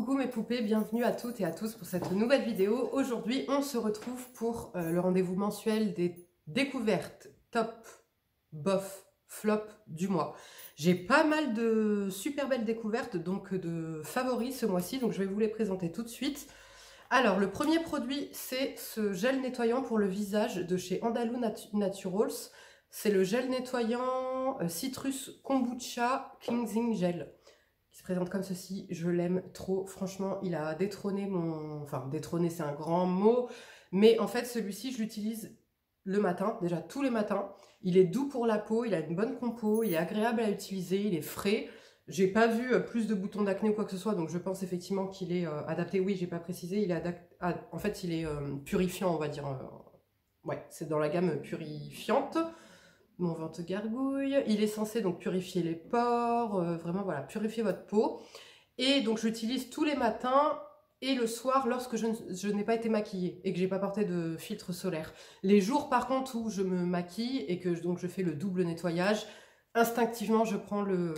Coucou mes poupées, bienvenue à toutes et à tous pour cette nouvelle vidéo. Aujourd'hui, on se retrouve pour le rendez-vous mensuel des découvertes top, bof, flop du mois. J'ai pas mal de super belles découvertes, donc de favoris ce mois-ci, donc je vais vous les présenter tout de suite. Alors, le premier produit, c'est ce gel nettoyant pour le visage de chez Andalou Naturals. C'est le gel nettoyant Citrus Kombucha Cleansing Gel. Qui se présente comme ceci, je l'aime trop, franchement il a détrôné mon... Enfin détrôné c'est un grand mot, mais en fait celui-ci je l'utilise le matin, déjà tous les matins, il est doux pour la peau, il a une bonne compo, il est agréable à utiliser, il est frais, j'ai pas vu plus de boutons d'acné ou quoi que ce soit, donc je pense effectivement qu'il est adapté, oui j'ai pas précisé, il est en fait il est purifiant on va dire, ouais c'est dans la gamme purifiante. Mon ventre gargouille, il est censé donc purifier les pores, vraiment voilà, purifier votre peau. Et donc j'utilise tous les matins et le soir lorsque je n'ai pas été maquillée et que j'ai pas porté de filtre solaire. Les jours par contre où je me maquille et que donc je fais le double nettoyage, instinctivement je prends le...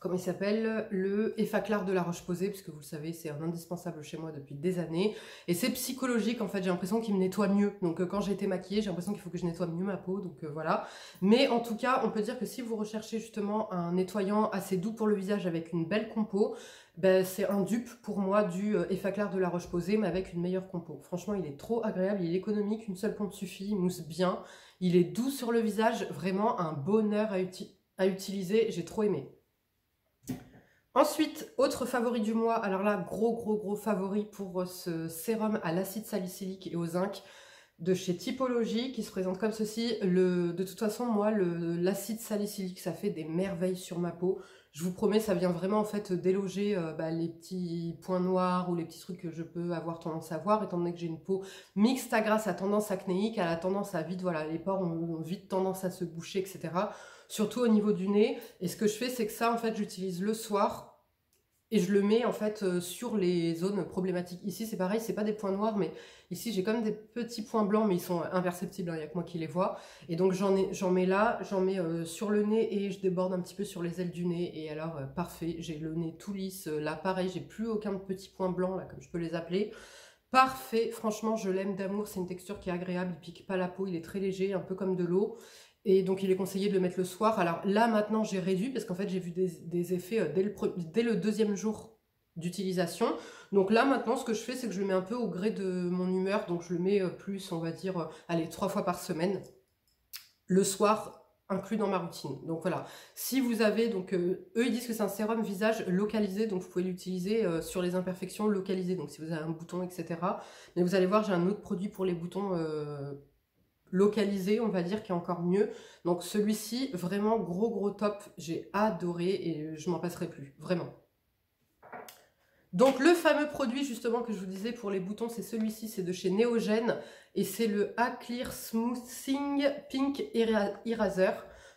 Comment il s'appelle? Le Effaclar de la Roche-Posay, puisque vous le savez, c'est un indispensable chez moi depuis des années. Et c'est psychologique, en fait, j'ai l'impression qu'il me nettoie mieux. Donc quand j'ai été maquillée, j'ai l'impression qu'il faut que je nettoie mieux ma peau, donc voilà. Mais en tout cas, on peut dire que si vous recherchez justement un nettoyant assez doux pour le visage avec une belle compo, ben, c'est un dupe pour moi du Effaclar de la Roche-Posay, mais avec une meilleure compo. Franchement, il est trop agréable, il est économique, une seule pompe suffit, il mousse bien. Il est doux sur le visage, vraiment un bonheur à utiliser, j'ai trop aimé. Ensuite, autre favori du mois, alors là, gros favori pour ce sérum à l'acide salicylique et au zinc de chez Typologie, qui se présente comme ceci. De toute façon, moi, l'acide salicylique, ça fait des merveilles sur ma peau. Je vous promets, ça vient vraiment en fait déloger les petits points noirs ou les petits trucs que je peux avoir tendance à voir, étant donné que j'ai une peau mixte à grasse à tendance acnéique, elle a tendance à vite, voilà, les pores ont vite tendance à se boucher, etc. Surtout au niveau du nez. Et ce que je fais, c'est que ça, en fait, j'utilise le soir. Et je le mets en fait sur les zones problématiques. Ici c'est pareil, c'est pas des points noirs, mais ici j'ai quand même des petits points blancs, mais ils sont imperceptibles, il n'y a que moi qui les vois. Et donc j'en mets là, j'en mets sur le nez et je déborde un petit peu sur les ailes du nez. Et alors parfait, j'ai le nez tout lisse. Là pareil, j'ai plus aucun petit point blanc là comme je peux les appeler. Parfait, franchement je l'aime d'amour, c'est une texture qui est agréable, il pique pas la peau, il est très léger, un peu comme de l'eau. Et donc il est conseillé de le mettre le soir. Alors là maintenant j'ai réduit parce qu'en fait j'ai vu des effets dès le deuxième jour d'utilisation. Donc là maintenant ce que je fais c'est que je le mets un peu au gré de mon humeur. Donc je le mets plus on va dire allez 3 fois par semaine. Le soir inclus dans ma routine. Donc voilà. Si vous avez donc eux ils disent que c'est un sérum visage localisé. Donc vous pouvez l'utiliser sur les imperfections localisées. Donc si vous avez un bouton etc. Mais vous allez voir j'ai un autre produit pour les boutons localisé, on va dire, qui est encore mieux. Donc celui-ci, vraiment gros top, j'ai adoré et je m'en passerai plus, vraiment. Donc le fameux produit justement que je vous disais pour les boutons, c'est celui-ci, c'est de chez Neogen et c'est le A-Clear Smoothing Pink Eraser.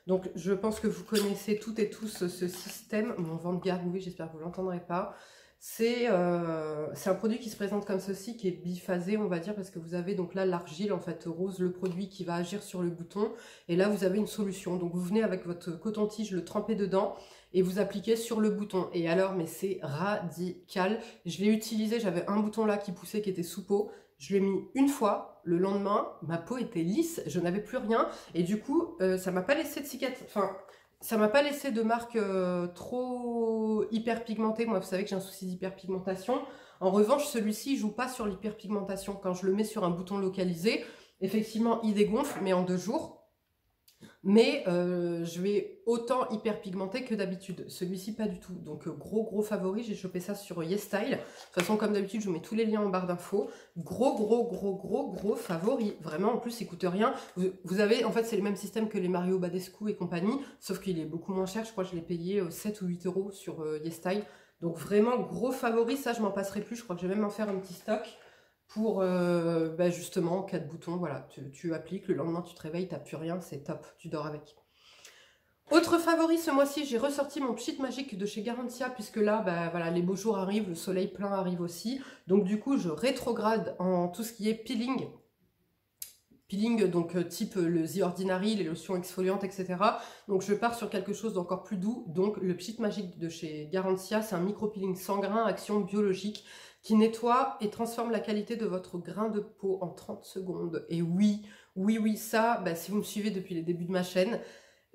Donc je pense que vous connaissez toutes et tous ce système. Mon ventre gargouille, j'espère que vous ne l'entendrez pas. C'est un produit qui se présente comme ceci, qui est biphasé, on va dire, parce que vous avez donc là l'argile, en fait, rose, le produit qui va agir sur le bouton, et là vous avez une solution. Donc vous venez avec votre coton-tige, le tremper dedans, et vous appliquez sur le bouton. Et alors, mais c'est radical. Je l'ai utilisé, j'avais un bouton là qui poussait, qui était sous peau. Je l'ai mis une fois, le lendemain, ma peau était lisse, je n'avais plus rien, et du coup, ça m'a pas laissé de cicatrice, enfin... Ça m'a pas laissé de marque trop hyperpigmentée. Moi, vous savez que j'ai un souci d'hyperpigmentation. En revanche, celui-ci, il joue pas sur l'hyperpigmentation. Quand je le mets sur un bouton localisé, effectivement, il dégonfle, mais en 2 jours. Mais je vais autant hyperpigmenter que d'habitude. Celui-ci, pas du tout. Donc, gros favori. J'ai chopé ça sur YesStyle. De toute façon, comme d'habitude, je vous mets tous les liens en barre d'infos. Gros favori. Vraiment, en plus, il coûte rien. Vous avez, en fait, c'est le même système que les Mario Badescu et compagnie. Sauf qu'il est beaucoup moins cher. Je crois que je l'ai payé 7 ou 8 € sur YesStyle. Donc, vraiment, gros favori. Ça, je m'en passerai plus. Je crois que je vais même en faire un petit stock. Pour justement 4 boutons, voilà, tu appliques, le lendemain tu te réveilles, t'as plus rien, c'est top, tu dors avec. Autre favori ce mois-ci, j'ai ressorti mon pchit magique de chez Garantia, puisque là, voilà, les beaux jours arrivent, le soleil plein arrive aussi. Donc du coup, je rétrograde en tout ce qui est peeling. peeling, donc type le The Ordinary, les lotions exfoliantes, etc. Donc je pars sur quelque chose d'encore plus doux. Donc le Pchit Magic de chez Garantia, c'est un micro-peeling sans grain, action biologique, qui nettoie et transforme la qualité de votre grain de peau en 30 secondes. Et oui, ça, bah, si vous me suivez depuis les débuts de ma chaîne,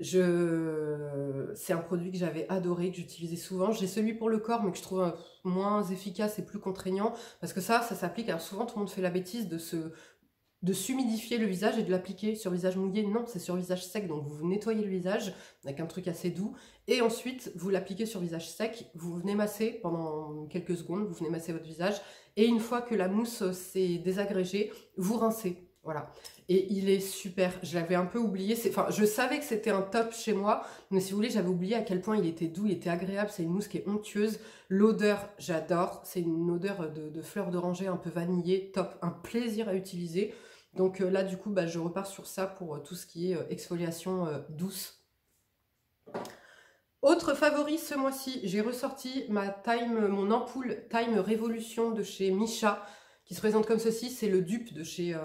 c'est un produit que j'avais adoré, que j'utilisais souvent. J'ai celui pour le corps, mais que je trouve moins efficace et plus contraignant, parce que ça s'applique. Alors souvent, tout le monde fait la bêtise de s'humidifier le visage et de l'appliquer sur visage mouillé. Non, c'est sur visage sec, donc vous nettoyez le visage avec un truc assez doux, et ensuite vous l'appliquez sur visage sec, vous venez masser pendant quelques secondes, vous venez masser votre visage, et une fois que la mousse s'est désagrégée, vous rincez. Voilà, et il est super. Je l'avais un peu oublié, enfin je savais que c'était un top chez moi, mais si vous voulez, j'avais oublié à quel point il était doux, il était agréable. C'est une mousse qui est onctueuse, l'odeur j'adore, c'est une odeur de fleurs d'oranger un peu vanillée, top, un plaisir à utiliser. Donc là du coup bah, je repars sur ça pour tout ce qui est exfoliation douce. Autre favori ce mois-ci, j'ai ressorti mon ampoule Time Révolution de chez Missha, qui se présente comme ceci. C'est le dupe de chez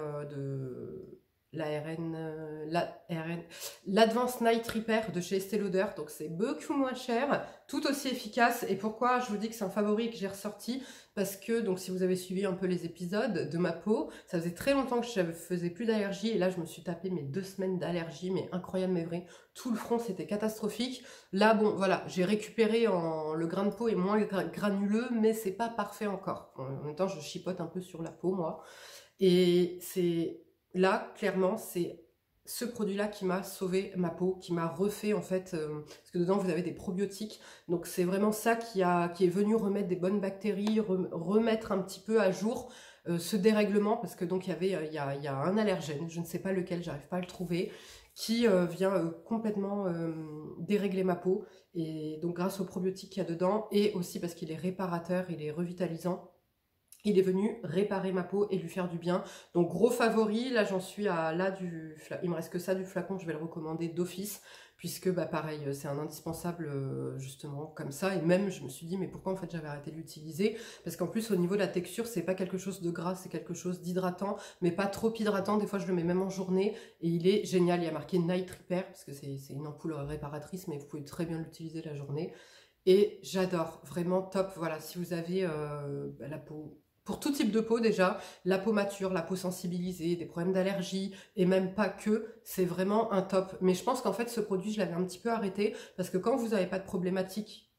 l'Advanced Night Repair de chez Estée Lauder. Donc c'est beaucoup moins cher, tout aussi efficace. Et pourquoi je vous dis que c'est un favori que j'ai ressorti? Parce que, donc si vous avez suivi un peu les épisodes de ma peau, ça faisait très longtemps que je ne faisais plus d'allergie, et là je me suis tapé mes 2 semaines d'allergie, mais incroyable, mais vrai. Tout le front c'était catastrophique. Là bon voilà, j'ai récupéré, le grain de peau est moins granuleux, mais c'est pas parfait encore. En même temps je chipote un peu sur la peau moi, et c'est là clairement c'est ce produit-là qui m'a sauvé ma peau, qui m'a refait en fait, parce que dedans vous avez des probiotiques, donc c'est vraiment ça qui est venu remettre des bonnes bactéries, remettre un petit peu à jour ce dérèglement, parce que donc il y a un allergène, je ne sais pas lequel, j'arrive pas à le trouver, qui vient complètement dérégler ma peau, et donc grâce aux probiotiques qu'il y a dedans, et aussi parce qu'il est réparateur, il est revitalisant, il est venu réparer ma peau et lui faire du bien. Donc gros favori, là j'en suis à il me reste que ça du flacon, je vais le recommander d'office, puisque bah pareil, c'est un indispensable justement comme ça. Et même je me suis dit mais pourquoi en fait j'avais arrêté de l'utiliser, parce qu'en plus au niveau de la texture c'est pas quelque chose de gras, c'est quelque chose d'hydratant, mais pas trop hydratant. Des fois je le mets même en journée et il est génial. Il y a marqué Night Repair parce que c'est une ampoule réparatrice, mais vous pouvez très bien l'utiliser la journée. Et j'adore, vraiment top. Voilà, si vous avez la peau, pour tout type de peau déjà, la peau mature, la peau sensibilisée, des problèmes d'allergie, et même pas que, c'est vraiment un top. Mais je pense qu'en fait ce produit je l'avais un petit peu arrêté, parce que quand vous n'avez pas de problématique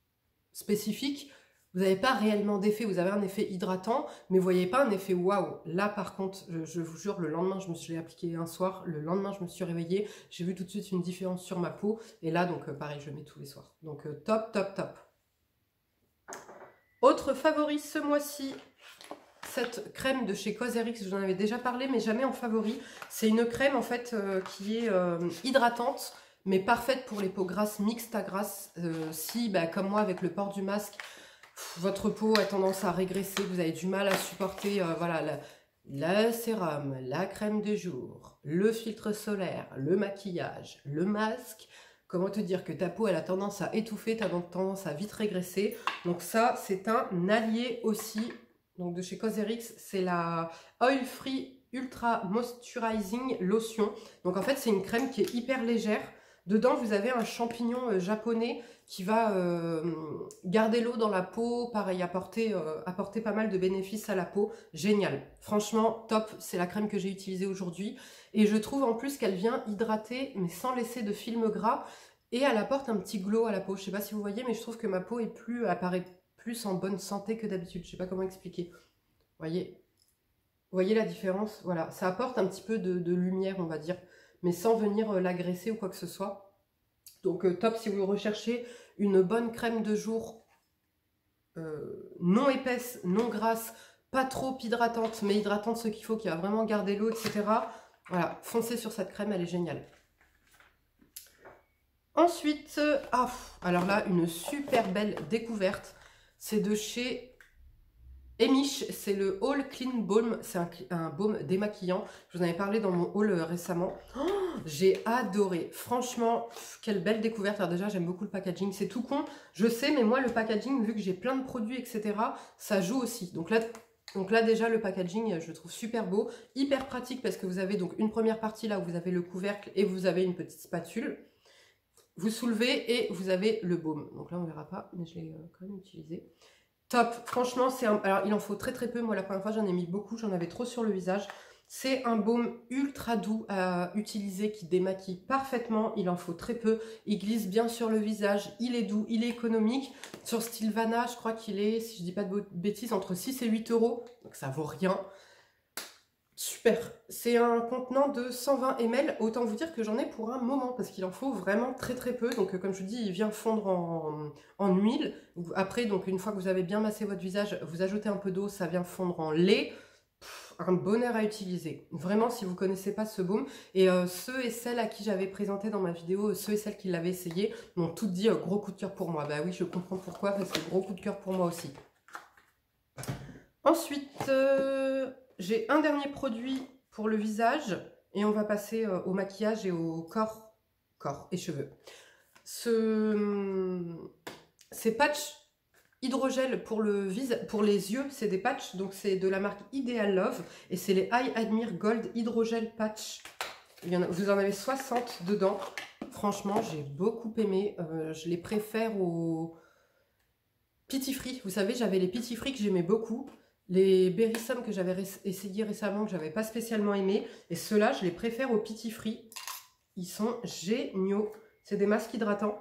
spécifique, vous n'avez pas réellement d'effet. Vous avez un effet hydratant, mais vous voyez pas un effet waouh. Là par contre, je vous jure, le lendemain je me suis appliqué un soir, le lendemain je me suis réveillée, j'ai vu tout de suite une différence sur ma peau, et là donc pareil, je le mets tous les soirs. Donc top, top, top. Autre favori ce mois-ci, cette crème de chez Cosrx, je vous en avais déjà parlé, mais jamais en favori. C'est une crème en fait qui est hydratante, mais parfaite pour les peaux grasses, mixtes à grasses. Si, bah, comme moi, avec le port du masque, votre peau a tendance à régresser, vous avez du mal à supporter voilà, le sérum, la crème de jour, le filtre solaire, le maquillage, le masque. Comment te dire que ta peau elle a tendance à étouffer, tu as donc tendance à vite régresser. Donc ça, c'est un allié aussi. Donc de chez Cosrx, c'est la Oil Free Ultra Moisturizing Lotion. Donc en fait, c'est une crème qui est hyper légère. Dedans, vous avez un champignon japonais qui va garder l'eau dans la peau, pareil, apporter pas mal de bénéfices à la peau. Génial. Franchement, top. C'est la crème que j'ai utilisée aujourd'hui. Et je trouve en plus qu'elle vient hydrater, mais sans laisser de film gras. Et elle apporte un petit glow à la peau. Je ne sais pas si vous voyez, mais je trouve que ma peau apparaît plus en bonne santé que d'habitude. Je ne sais pas comment expliquer. Vous voyez la différence? Voilà, ça apporte un petit peu de lumière, on va dire, mais sans venir l'agresser ou quoi que ce soit. Donc top si vous recherchez une bonne crème de jour non épaisse, non grasse, pas trop hydratante, mais hydratante ce qu'il faut, qui va vraiment garder l'eau, etc. Voilà, foncez sur cette crème, elle est géniale. Ensuite, alors là, une super belle découverte. C'est de chez Emish, c'est le All Clean Balm, c'est un baume démaquillant. Je vous en avais parlé dans mon haul récemment. Oh, j'ai adoré, franchement, quelle belle découverte. Alors déjà, j'aime beaucoup le packaging, c'est tout con, je sais, mais moi le packaging, vu que j'ai plein de produits, etc., ça joue aussi. Donc là, Donc là déjà le packaging je le trouve super beau, hyper pratique parce que vous avez donc une première partie là où vous avez le couvercle et vous avez une petite spatule. Vous soulevez et vous avez le baume. Donc là on verra pas mais je l'ai quand même utilisé. Top, franchement c'est un... Alors il en faut très très peu, moi la première fois j'en ai mis beaucoup, j'en avais trop sur le visage. C'est un baume ultra doux à utiliser qui démaquille parfaitement, il en faut très peu, il glisse bien sur le visage, il est doux, il est économique. Sur Stilvana, je crois qu'il est, si je dis pas de bêtises, entre 6 et 8 euros, donc ça vaut rien. Super, c'est un contenant de 120 ml, autant vous dire que j'en ai pour un moment, parce qu'il en faut vraiment très très peu, donc comme je vous dis, il vient fondre en huile. Après, donc une fois que vous avez bien massé votre visage, vous ajoutez un peu d'eau, ça vient fondre en lait. Un bonheur à utiliser, vraiment si vous ne connaissez pas ce baume. Et ceux et celles à qui j'avais présenté dans ma vidéo, ceux et celles qui l'avaient essayé, m'ont toutes dit gros coup de cœur pour moi. Bah oui, je comprends pourquoi, parce que gros coup de cœur pour moi aussi. Ensuite, j'ai un dernier produit pour le visage et on va passer au maquillage et au corps et cheveux. Ces patchs hydrogel pour les yeux, c'est des patchs, donc c'est de la marque Ideal Love et c'est les Eye Admire Gold Hydrogel Patch. Vous en avez 60 dedans. Franchement, j'ai beaucoup aimé. Je les préfère aux Pitifree. Vous savez, j'avais les Pitifree que j'aimais beaucoup. Les Berry Some que j'avais essayé récemment, que j'avais pas spécialement aimé. Et ceux-là, je les préfère aux Pitifree. Ils sont géniaux. C'est des masques hydratants.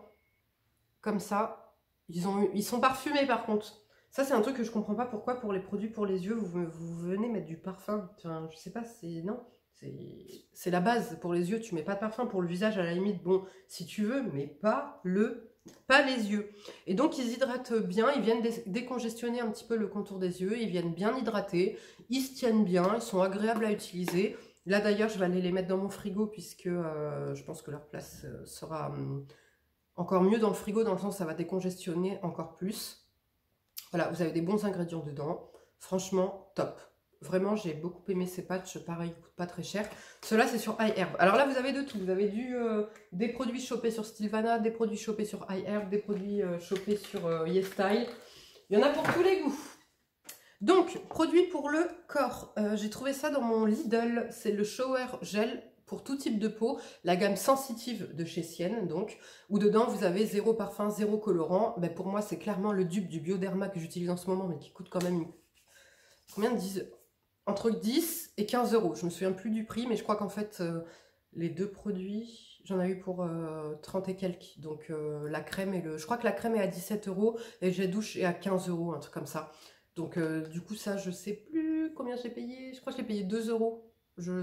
Comme ça. Ils sont parfumés par contre. Ça c'est un truc que je comprends pas pourquoi pour les produits pour les yeux vous venez mettre du parfum. Enfin, je sais pas, c'est la base. Pour les yeux tu mets pas de parfum, pour le visage à la limite bon si tu veux, mais pas les yeux. Et donc ils hydratent bien, ils viennent décongestionner un petit peu le contour des yeux, ils viennent bien hydrater, ils se tiennent bien, ils sont agréables à utiliser. Là d'ailleurs je vais aller les mettre dans mon frigo puisque je pense que leur place sera encore mieux dans le frigo, dans le sens où ça va décongestionner encore plus. Voilà, vous avez des bons ingrédients dedans. Franchement, top. Vraiment, j'ai beaucoup aimé ces patchs. Pareil, ils ne coûtent pas très cher. Ceux-là, c'est sur iHerb. Alors là, vous avez de tout. Vous avez des produits chopés sur Stilvana, des produits chopés sur iHerb, des produits chopés sur YesStyle. Il y en a pour tous les goûts. Donc, produit pour le corps. J'ai trouvé ça dans mon Lidl. C'est le Shower Gel pour tout type de peau, la gamme sensitive de chez Sienne, donc, où dedans vous avez zéro parfum, zéro colorant. Ben, pour moi, c'est clairement le dupe du Bioderma que j'utilise en ce moment, mais qui coûte quand même, combien de 10 entre 10 et 15 euros. Je me souviens plus du prix, mais je crois qu'en fait, les deux produits, j'en ai eu pour 30 et quelques. Donc, la crème et je crois que la crème est à 17 euros et le jet douche est à 15 euros, un truc comme ça. Donc, du coup, ça, je sais plus combien j'ai payé. Je crois que j'ai payé 2 euros.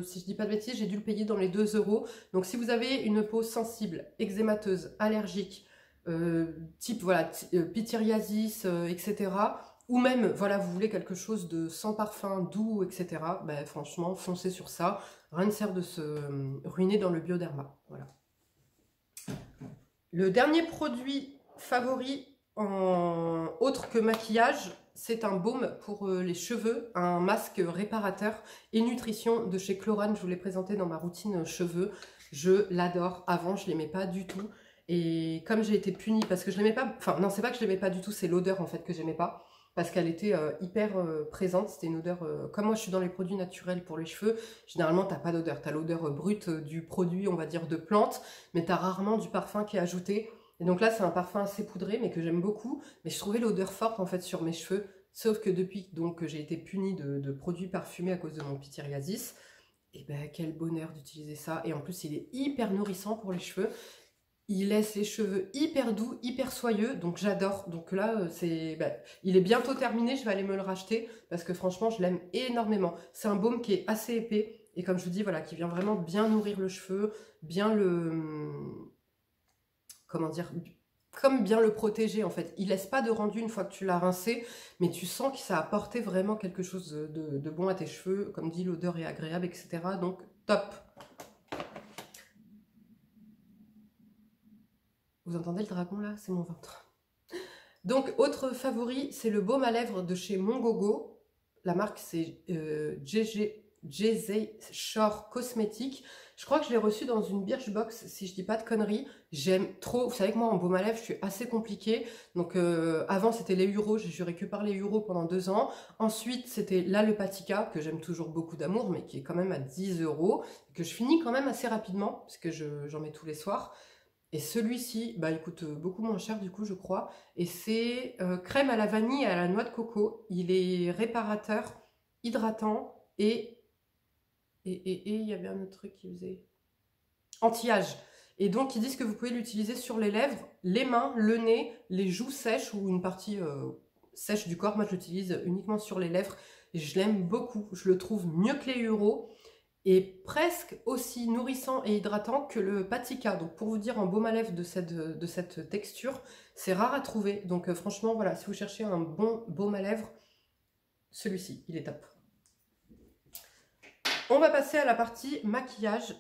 Si je dis pas de bêtises, j'ai dû le payer dans les 2 euros. Donc si vous avez une peau sensible, eczémateuse, allergique, type voilà, pityriasis, etc. Ou même voilà, vous voulez quelque chose de sans parfum, doux, etc. Ben, franchement, foncez sur ça. Rien ne sert de se ruiner dans le Bioderma. Voilà. Le dernier produit favori autre que maquillage, c'est un baume pour les cheveux, un masque réparateur et nutrition de chez Chlorane. Je vous l'ai présenté dans ma routine cheveux. Je l'adore. Avant, je ne l'aimais pas du tout. Et comme j'ai été punie, parce que je l'aimais pas... Enfin, non, c'est pas que je l'aimais pas du tout, c'est l'odeur en fait que j'aimais pas. Parce qu'elle était hyper présente. C'était une odeur... comme moi, je suis dans les produits naturels pour les cheveux, généralement, t'as pas d'odeur. T'as l'odeur brute du produit, on va dire, de plante. Mais t'as rarement du parfum qui est ajouté. Et donc là, c'est un parfum assez poudré, mais que j'aime beaucoup. Mais je trouvais l'odeur forte, en fait, sur mes cheveux. Sauf que depuis donc, que j'ai été punie de produits parfumés à cause de mon pityriasis, et ben quel bonheur d'utiliser ça. Et en plus, il est hyper nourrissant pour les cheveux. Il laisse les cheveux hyper doux, hyper soyeux. Donc j'adore. Donc là, il est bientôt terminé. Je vais aller me le racheter parce que franchement, je l'aime énormément. C'est un baume qui est assez épais. Et comme je vous dis, voilà, qui vient vraiment bien nourrir le cheveu, bien le... comment dire, comme bien le protéger en fait. Il laisse pas de rendu une fois que tu l'as rincé, mais tu sens que ça a apporté vraiment quelque chose de bon à tes cheveux. Comme dit, l'odeur est agréable, etc. Donc top. Vous entendez le dragon là? C'est mon ventre. Donc autre favori, c'est le baume à lèvres de chez Mongogo. La marque c'est Shore Cosmétiques. Je crois que je l'ai reçu dans une Birchbox, si je dis pas de conneries. J'aime trop. Vous savez que moi, en baume à lèvres, je suis assez compliquée. Donc, avant, c'était les Uro. J'ai juré que par les Uro pendant 2 ans. Ensuite, c'était l'Alepatica, que j'aime toujours beaucoup d'amour, mais qui est quand même à 10 €, que je finis quand même assez rapidement, parce que j'en mets tous les soirs. Et celui-ci, bah, il coûte beaucoup moins cher, du coup, je crois. Et c'est crème à la vanille et à la noix de coco. Il est réparateur, hydratant et il y avait un autre truc qui faisait anti-âge. Et donc, ils disent que vous pouvez l'utiliser sur les lèvres, les mains, le nez, les joues sèches ou une partie sèche du corps. Moi, je l'utilise uniquement sur les lèvres et je l'aime beaucoup. Je le trouve mieux que les Uro et presque aussi nourrissant et hydratant que le Patika. Donc, pour vous dire, en baume à lèvres de cette texture, c'est rare à trouver. Donc, franchement, voilà, si vous cherchez un bon baume à lèvres, celui-ci, il est top. On va passer à la partie maquillage.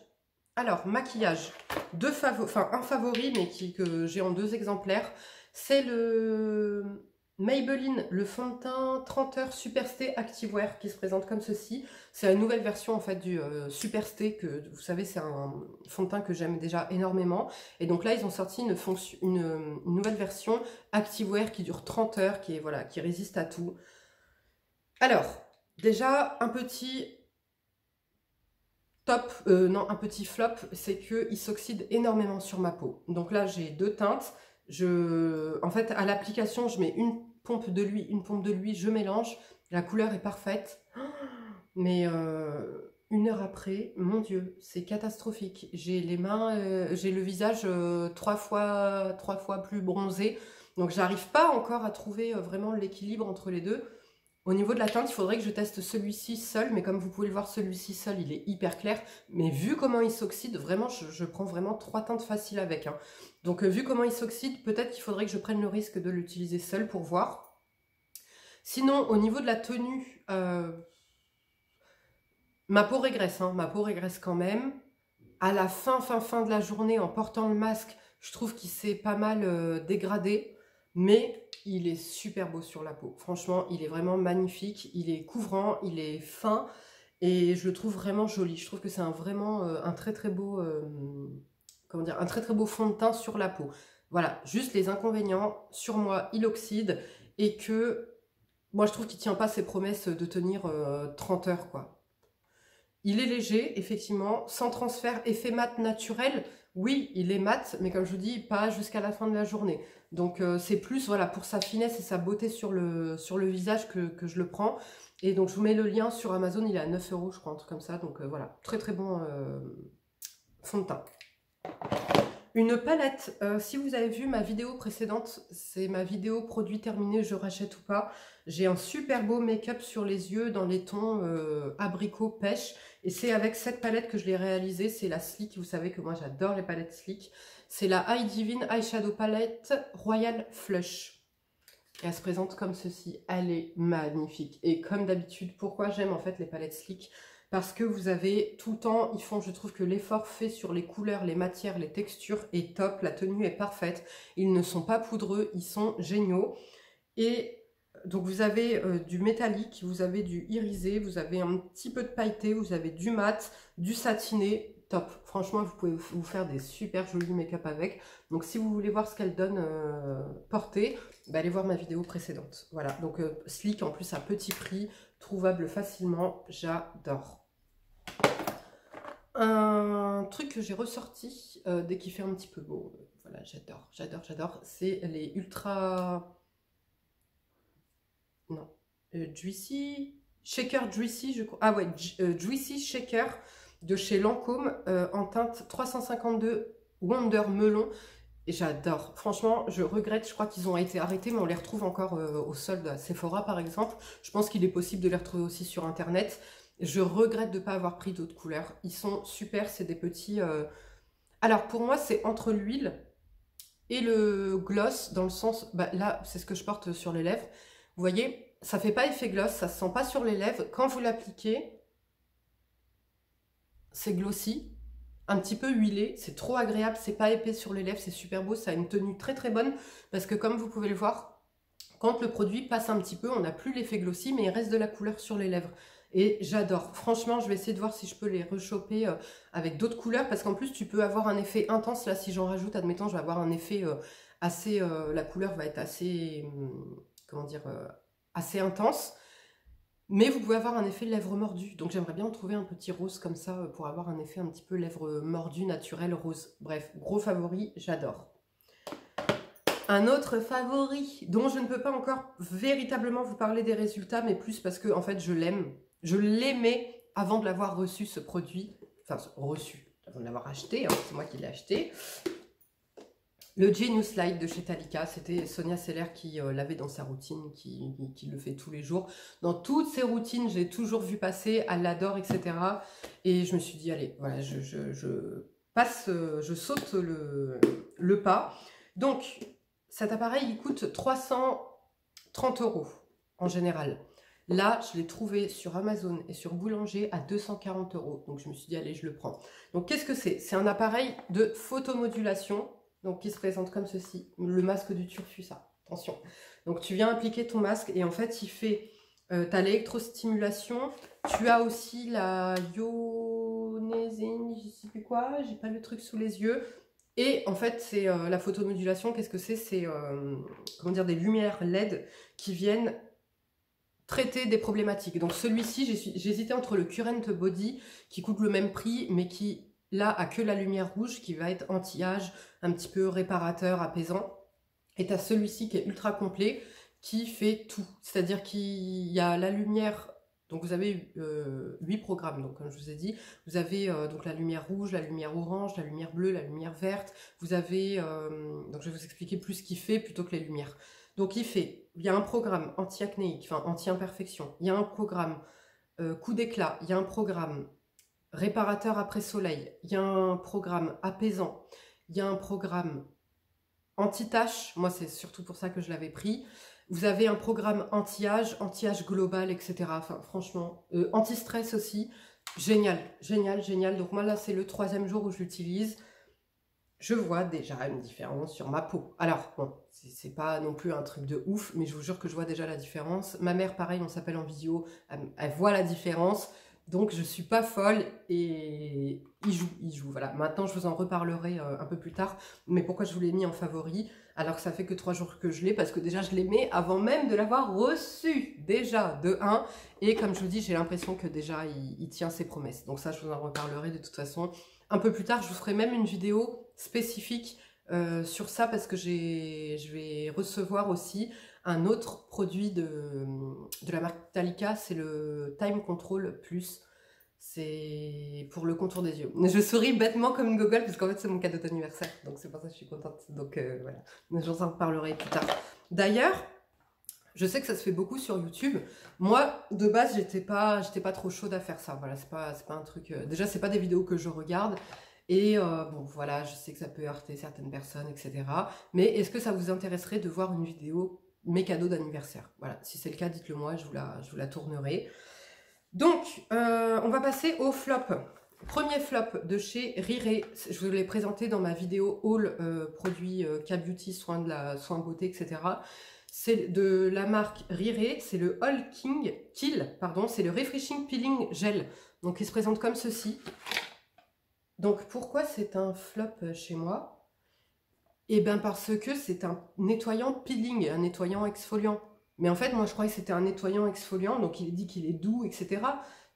Alors, maquillage, un favori, mais que j'ai en 2 exemplaires. C'est le Maybelline, le fond de teint 30 heures Superstay Activewear qui se présente comme ceci. C'est la nouvelle version en fait du Superstay, que vous savez, c'est un fond de teint que j'aime déjà énormément. Et donc là, ils ont sorti une nouvelle version Activewear qui dure 30 heures, qui résiste à tout. Alors, déjà, un petit un petit flop, c'est qu'il s'oxyde énormément sur ma peau. Donc là, j'ai 2 teintes. En fait, à l'application, je mets une pompe de l'huile, je mélange. La couleur est parfaite. Mais 1 heure après, mon Dieu, c'est catastrophique. J'ai les mains, j'ai le visage 3 fois plus bronzé. Donc, j'arrive pas encore à trouver vraiment l'équilibre entre les deux. Au niveau de la teinte, il faudrait que je teste celui-ci seul, mais comme vous pouvez le voir, celui-ci seul, il est hyper clair. Mais vu comment il s'oxyde, vraiment, je prends vraiment 3 teintes faciles avec. Hein. Donc, vu comment il s'oxyde, peut-être qu'il faudrait que je prenne le risque de l'utiliser seul pour voir. Sinon, au niveau de la tenue, ma peau régresse, hein, ma peau régresse quand même. À la fin de la journée, en portant le masque, je trouve qu'il s'est pas mal dégradé. Mais il est super beau sur la peau. Franchement, il est vraiment magnifique. Il est couvrant, il est fin. Et je le trouve vraiment joli. Je trouve que c'est vraiment un très très beau... un très très beau fond de teint sur la peau. Voilà, juste les inconvénients. Sur moi, il oxyde. Et que... Moi, je trouve qu'il ne tient pas ses promesses de tenir 30 heures, quoi. Il est léger, effectivement, sans transfert, effet mat naturel. Oui, il est mat, mais comme je vous dis, pas jusqu'à la fin de la journée. Donc, c'est plus voilà, pour sa finesse et sa beauté sur le visage que je le prends. Et donc, je vous mets le lien sur Amazon, il est à 9 €, je crois, un truc comme ça. Donc, voilà, très très bon fond de teint. Une palette, si vous avez vu ma vidéo précédente, c'est ma vidéo produit terminé, je rachète ou pas. J'ai un super beau make-up sur les yeux dans les tons abricot pêche. Et c'est avec cette palette que je l'ai réalisée, c'est la Sleek. Vous savez que moi j'adore les palettes Sleek. C'est la Eye Divine Eyeshadow Palette Royal Flush. Et elle se présente comme ceci, elle est magnifique. Et comme d'habitude, pourquoi j'aime en fait les palettes Sleek ? Parce que vous avez tout le temps, je trouve que l'effort fait sur les couleurs, les matières, les textures est top, la tenue est parfaite. Ils ne sont pas poudreux, ils sont géniaux. Et donc vous avez du métallique, vous avez du irisé, vous avez un petit peu de pailleté, vous avez du mat, du satiné, top. Franchement, vous pouvez vous faire des super jolis make-up avec. Donc si vous voulez voir ce qu'elle donne portée, bah, allez voir ma vidéo précédente. Voilà, donc Sleek en plus à petit prix, trouvable facilement, j'adore. Un truc que j'ai ressorti dès qu'il fait un petit peu beau, voilà, j'adore, c'est les Ultra... Non, Juicy, Shaker Juicy, je crois. Ah ouais, Juicy Shaker de chez Lancôme en teinte 352 Wonder Melon. Et j'adore. Franchement, je regrette. Je crois qu'ils ont été arrêtés, mais on les retrouve encore au solde à Sephora, par exemple. Je pense qu'il est possible de les retrouver aussi sur Internet. Je regrette de ne pas avoir pris d'autres couleurs. Ils sont super. C'est des petits... Alors, pour moi, c'est entre l'huile et le gloss, dans le sens... Bah, là, c'est ce que je porte sur les lèvres. Vous voyez, ça ne fait pas effet gloss. Ça ne se sent pas sur les lèvres. Quand vous l'appliquez, c'est glossy. Un petit peu huilé, c'est trop agréable, c'est pas épais sur les lèvres, c'est super beau, ça a une tenue très très bonne parce que comme vous pouvez le voir, quand le produit passe un petit peu, on n'a plus l'effet glossy mais il reste de la couleur sur les lèvres. et j'adore. Franchement, je vais essayer de voir si je peux les rechoper avec d'autres couleurs, parce qu'en plus, tu peux avoir un effet intense. Là, si j'en rajoute, admettons, je vais avoir un effet assez... la couleur va être assez... comment dire assez intense. Mais vous pouvez avoir un effet lèvres mordues. Donc j'aimerais bien en trouver un petit rose comme ça pour avoir un effet un petit peu lèvres mordues naturel rose. Bref, gros favori, j'adore. Un autre favori dont je ne peux pas encore véritablement vous parler des résultats, mais plus parce que en fait je l'aime. Je l'aimais avant de l'avoir reçu ce produit. Enfin reçu, avant de l'avoir acheté, hein, c'est moi qui l'ai acheté. Le Genius Light de chez Talika, c'était Sonia Seller qui l'avait dans sa routine, qui le fait tous les jours. Dans toutes ses routines, j'ai toujours vu passer, elle l'adore, etc. Et je me suis dit, allez, voilà, je saute le pas. Donc, cet appareil, il coûte 330 € en général. Là, je l'ai trouvé sur Amazon et sur Boulanger à 240 €. Donc, je me suis dit, allez, je le prends. Donc, qu'est-ce que c'est? C'est un appareil de photomodulation. Donc, qui se présente comme ceci. Le masque du turfu, ça. Attention. Donc, tu viens appliquer ton masque et en fait, il fait... tu as l'électrostimulation. Tu as aussi la ionésine, je sais plus quoi. J'ai pas le truc sous les yeux. Et en fait, c'est la photomodulation. Qu'est-ce que c'est? C'est, comment dire, des lumières LED qui viennent traiter des problématiques. Donc, celui-ci, j'hésitais entre le Current Body, qui coûte le même prix, mais qui... là, a que la lumière rouge qui va être anti-âge, un petit peu réparateur, apaisant. Et tu as celui-ci qui est ultra complet, qui fait tout. C'est-à-dire qu'il y a la lumière, donc vous avez 8 programmes, donc comme je vous ai dit. Vous avez donc la lumière rouge, la lumière orange, la lumière bleue, la lumière verte. Vous avez, donc je vais vous expliquer plus ce qu'il fait plutôt que les lumières. Donc il y a un programme anti-acnéique, enfin anti-imperfection. Il y a un programme coup d'éclat, il y a un programme réparateur après soleil, il y a un programme apaisant, il y a un programme anti-tache, moi c'est surtout pour ça que je l'avais pris, vous avez un programme anti-âge global, etc. Enfin franchement, anti-stress aussi, génial, génial, génial. Donc moi là c'est le 3e jour où je l'utilise, je vois déjà une différence sur ma peau. Alors bon, c'est pas non plus un truc de ouf, mais je vous jure que je vois déjà la différence. Ma mère pareil, on s'appelle en vidéo, elle voit la différence. Donc je suis pas folle et il joue, voilà. Maintenant je vous en reparlerai un peu plus tard, mais pourquoi je vous l'ai mis en favori alors que ça fait que 3 jours que je l'ai, parce que déjà je l'aimais avant même de l'avoir reçu, déjà de 1, et comme je vous dis, j'ai l'impression que déjà il tient ses promesses. Donc ça je vous en reparlerai de toute façon un peu plus tard. Je vous ferai même une vidéo spécifique sur ça, parce que je vais recevoir aussi un autre produit de la marque Talika, c'est le Time Control Plus. C'est pour le contour des yeux. Je souris bêtement comme une gogole parce qu'en fait c'est mon cadeau d'anniversaire. Donc c'est pour ça que je suis contente. Donc voilà, je vous en reparlerai plus tard. D'ailleurs, je sais que ça se fait beaucoup sur YouTube. Moi, de base, j'étais pas trop chaude à faire ça. Voilà, c'est pas un truc... déjà, c'est pas des vidéos que je regarde. Et bon, voilà, je sais que ça peut heurter certaines personnes, etc. Mais est-ce que ça vous intéresserait de voir une vidéo mes cadeaux d'anniversaire? Voilà, si c'est le cas, dites-le moi, je vous la tournerai. Donc, on va passer au flop. Premier flop de chez Riré. Je vous l'ai présenté dans ma vidéo haul produits K-Beauty, soins beauté, etc. C'est de la marque Riré, c'est le All Kill, pardon, c'est le Refreshing Peeling Gel. Donc, il se présente comme ceci. Donc, pourquoi c'est un flop chez moi? Eh bien, parce que c'est un nettoyant peeling, un nettoyant exfoliant. Mais en fait, moi, je croyais que c'était un nettoyant exfoliant, donc il dit qu'il est doux, etc.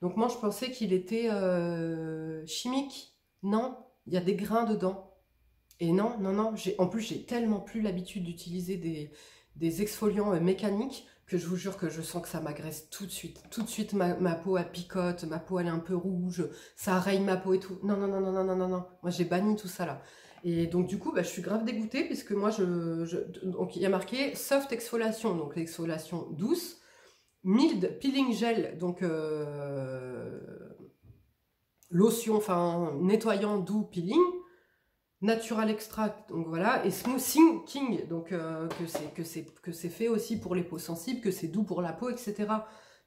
Donc moi, je pensais qu'il était chimique. Non, il y a des grains dedans. Et non, non, non. En plus, j'ai tellement plus l'habitude d'utiliser des exfoliants mécaniques que je vous jure que je sens que ça m'agresse tout de suite. Tout de suite, ma peau, elle picote, ma peau, elle est un peu rouge, ça raye ma peau et tout. Non, non, non, non, non, non, non, non. Moi, j'ai banni tout ça, là. Et donc, du coup, bah, je suis grave dégoûtée puisque moi, donc, il y a marqué soft exfoliation, donc l'exfoliation douce, mild peeling gel, donc lotion, enfin, nettoyant doux peeling, natural extract, donc voilà, et smoothing king, donc que c'est fait aussi pour les peaux sensibles, que c'est doux pour la peau, etc.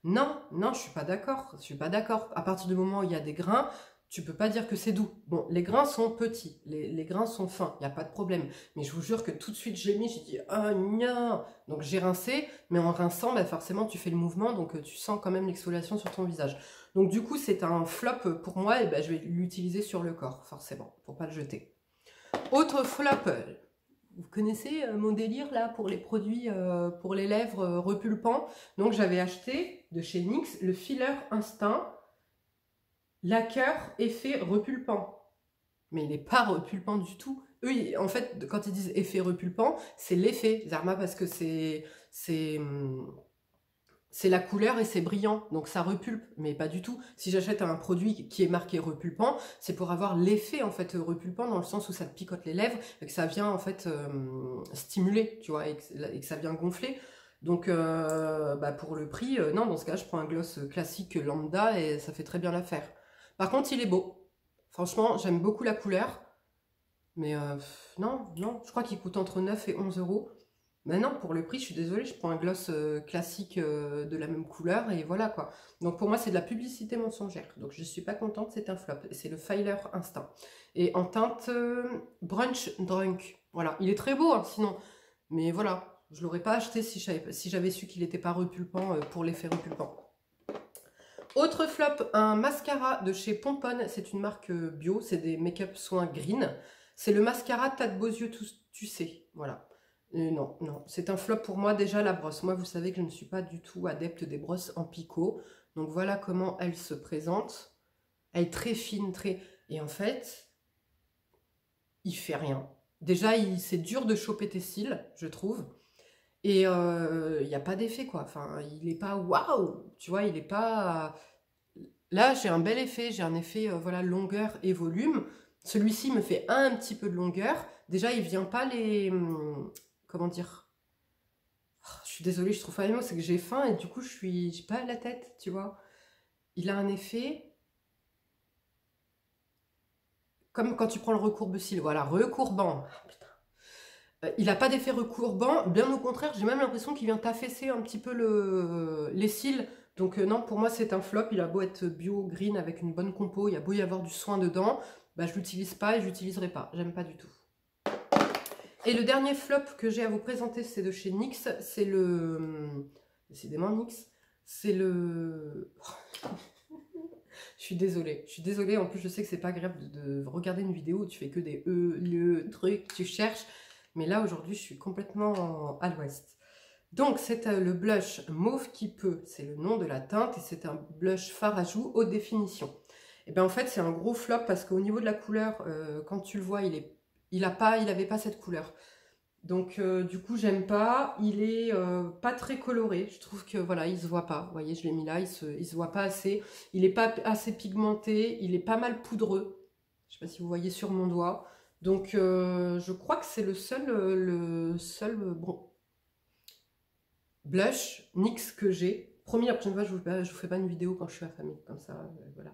Non, non, je suis pas d'accord, je suis pas d'accord. À partir du moment où il y a des grains, tu peux pas dire que c'est doux. Bon, les grains sont petits, les grains sont fins, il n'y a pas de problème. Mais je vous jure que tout de suite, je l'ai mis, j'ai dit « Ah, gna !» Donc j'ai rincé, mais en rinçant, bah, forcément, tu fais le mouvement, donc tu sens quand même l'exfoliation sur ton visage. Donc du coup, c'est un flop pour moi, et bah, je vais l'utiliser sur le corps, forcément, pour pas le jeter. Autre flop, vous connaissez mon délire là pour les produits pour les lèvres repulpants. Donc j'avais acheté de chez NYX le filler Instinct Lacquer effet repulpant. Mais il n'est pas repulpant du tout. Eux, en fait, quand ils disent effet repulpant, c'est l'effet, Zerma, parce que c'est la couleur et c'est brillant, donc ça repulpe, mais pas du tout. Si j'achète un produit qui est marqué repulpant, c'est pour avoir l'effet en fait repulpant dans le sens où ça te picote les lèvres et que ça vient en fait stimuler, tu vois, et que ça vient gonfler. Donc bah pour le prix, non, dans ce cas je prends un gloss classique lambda et ça fait très bien l'affaire. Par contre il est beau, franchement j'aime beaucoup la couleur, mais non, je crois qu'il coûte entre 9 et 11 euros. Mais non, pour le prix, je suis désolée, je prends un gloss classique de la même couleur et voilà quoi. Donc pour moi, c'est de la publicité mensongère. Donc je ne suis pas contente, c'est un flop. C'est le Filer Instinct. Et en teinte Brunch Drunk. Voilà, il est très beau hein, sinon. Mais voilà, je ne l'aurais pas acheté si j'avais su qu'il n'était pas repulpant pour l'effet repulpant. Autre flop, un mascara de chez Pomponne. C'est une marque bio, c'est des make-up soins green. C'est le mascara T'as de beaux yeux, tu sais. Voilà. Non, c'est un flop pour moi. Déjà la brosse, moi vous savez que je ne suis pas du tout adepte des brosses en picot, donc voilà comment elle se présente. Elle est très fine, et en fait il fait rien. Déjà c'est dur de choper tes cils, je trouve, et il n'y a pas d'effet quoi. Enfin, il est pas waouh, tu vois, il est pas là. J'ai un bel effet, j'ai un effet voilà, longueur et volume. Celui-ci me fait un petit peu de longueur. Déjà il vient pas les comment dire, je suis désolée, je trouve pas les mots, c'est que j'ai faim et du coup j'ai pas la tête, tu vois. Il a un effet comme quand tu prends le recourbe-cils, voilà, recourbant. Ah, putain. Il n'a pas d'effet recourbant, bien au contraire, j'ai même l'impression qu'il vient t'affaisser un petit peu les cils. Donc non, pour moi c'est un flop. Il a beau être bio, green, avec une bonne compo, il y a beau y avoir du soin dedans, bah, je l'utilise pas et je l'utiliserai pas, j'aime pas du tout. Et le dernier flop que j'ai à vous présenter, c'est de chez NYX. C'est le... Décidément NYX. C'est le... Je suis désolée. En plus, je sais que c'est pas agréable de regarder une vidéo où tu fais que des le truc, tu cherches. Mais là, aujourd'hui, je suis complètement à l'ouest. Donc, c'est le blush Mauve qui peut. C'est le nom de la teinte et c'est un blush fard à joues haute définition. Et bien, en fait, c'est un gros flop parce qu'au niveau de la couleur, quand tu le vois, il n'avait pas cette couleur. Donc du coup j'aime pas. Il est pas très coloré. Je trouve que voilà, il se voit pas. Vous voyez, je l'ai mis là, il se voit pas assez. Il est pas assez pigmenté. Il est pas mal poudreux. Je sais pas si vous voyez sur mon doigt. Donc je crois que c'est le seul bon, blush NYX que j'ai. Promis, la prochaine fois je vous fais pas une vidéo quand je suis affamée comme ça. Voilà.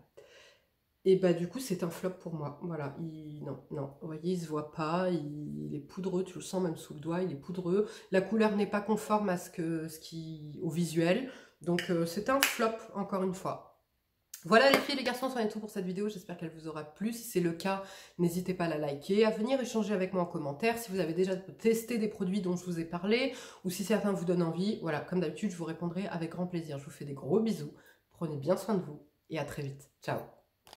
Et bah du coup c'est un flop pour moi, voilà, non, vous voyez, il se voit pas, il est poudreux, tu le sens même sous le doigt, il est poudreux, la couleur n'est pas conforme à au visuel, donc c'est un flop encore une fois. Voilà les filles et les garçons, c'en est tout pour cette vidéo, j'espère qu'elle vous aura plu. Si c'est le cas, n'hésitez pas à la liker, à venir échanger avec moi en commentaire, si vous avez déjà testé des produits dont je vous ai parlé, ou si certains vous donnent envie, voilà, comme d'habitude je vous répondrai avec grand plaisir. Je vous fais des gros bisous, prenez bien soin de vous, et à très vite, ciao.